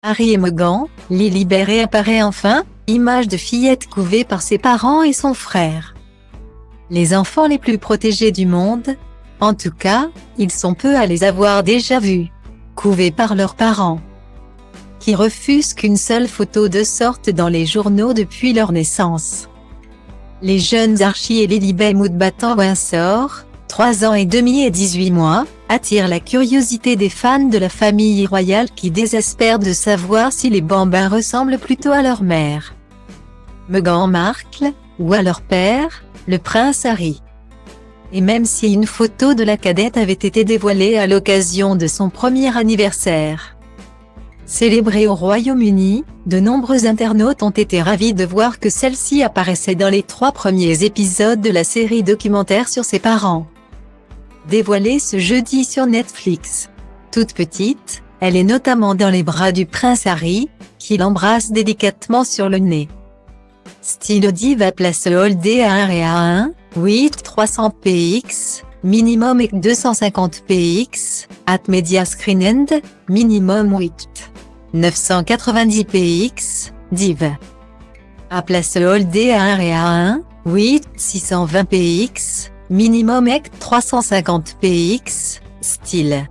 Harry et Meghan, Lilibet réapparaît enfin, image de fillette couvée par ses parents et son frère. Les enfants les plus protégés du monde, en tout cas, ils sont peu à les avoir déjà vus, couvés par leurs parents, qui refusent qu'une seule photo de sorte dans les journaux depuis leur naissance. Les jeunes Archie et Lilibet Mountbatten-Windsor, 3 ans et demi et 18 mois, attirent la curiosité des fans de la famille royale qui désespèrent de savoir si les bambins ressemblent plutôt à leur mère, Meghan Markle, ou à leur père, le prince Harry. Et même si une photo de la cadette avait été dévoilée à l'occasion de son premier anniversaire célébré au Royaume-Uni, de nombreux internautes ont été ravis de voir que celle-ci apparaissait dans les 3 premiers épisodes de la série documentaire sur ses parents, dévoilée ce jeudi sur Netflix. Toute petite, elle est notamment dans les bras du prince Harry, qui l'embrasse délicatement sur le nez. Style Diva place Holdé à 1 et à 1, 8 300 px, minimum et 250 px, at Media Screen End, minimum 8 990 px, div. À place Holdé à 1 et à 1, 8 620 px, minimum et 350 px, style.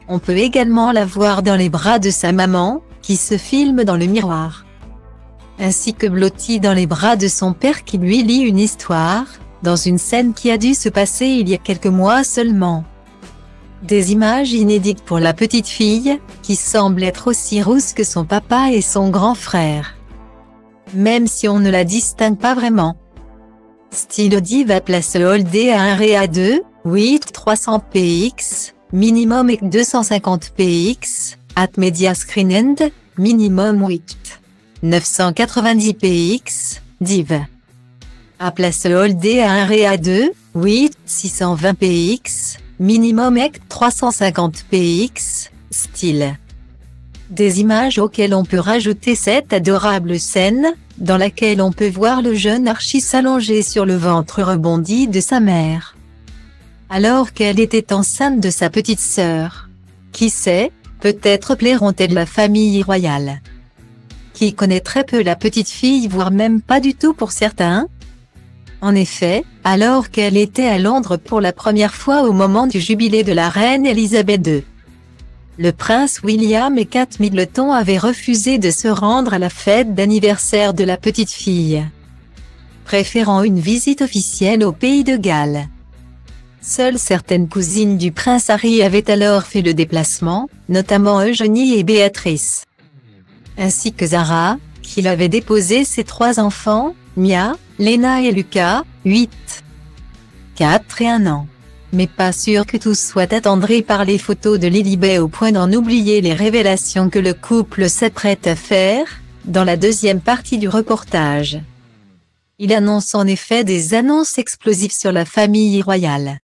On peut également la voir dans les bras de sa maman, qui se filme dans le miroir, ainsi que blottie dans les bras de son père qui lui lit une histoire, dans une scène qui a dû se passer il y a quelques mois seulement. Des images inédites pour la petite fille, qui semble être aussi rousse que son papa et son grand frère, même si on ne la distingue pas vraiment. Style Diva place Holdé à 1 et à 2, 8 300 px, minimum et 250 px, at Media Screen End, minimum 8 990 px, div. À place Holdé à 1 et à 2, 8 620 px, minimum et 350 px, style. Des images auxquelles on peut rajouter cette adorable scène, dans laquelle on peut voir le jeune Archie s'allonger sur le ventre rebondi de sa mère, alors qu'elle était enceinte de sa petite sœur. Qui sait, peut-être plairont-elles la famille royale, qui connaît très peu la petite fille, voire même pas du tout pour certains. En effet, alors qu'elle était à Londres pour la première fois au moment du jubilé de la reine Elisabeth II, le prince William et Kate Middleton avaient refusé de se rendre à la fête d'anniversaire de la petite fille, préférant une visite officielle au pays de Galles. Seules certaines cousines du prince Harry avaient alors fait le déplacement, notamment Eugénie et Béatrice, ainsi que Zara, qui avait déposé ses 3 enfants, Mia, Lena et Lucas, 8, 4 et 1 an. Mais pas sûr que tous soient attendris par les photos de Lilibet au point d'en oublier les révélations que le couple s'apprête à faire, dans la deuxième partie du reportage. Il annonce en effet des annonces explosives sur la famille royale.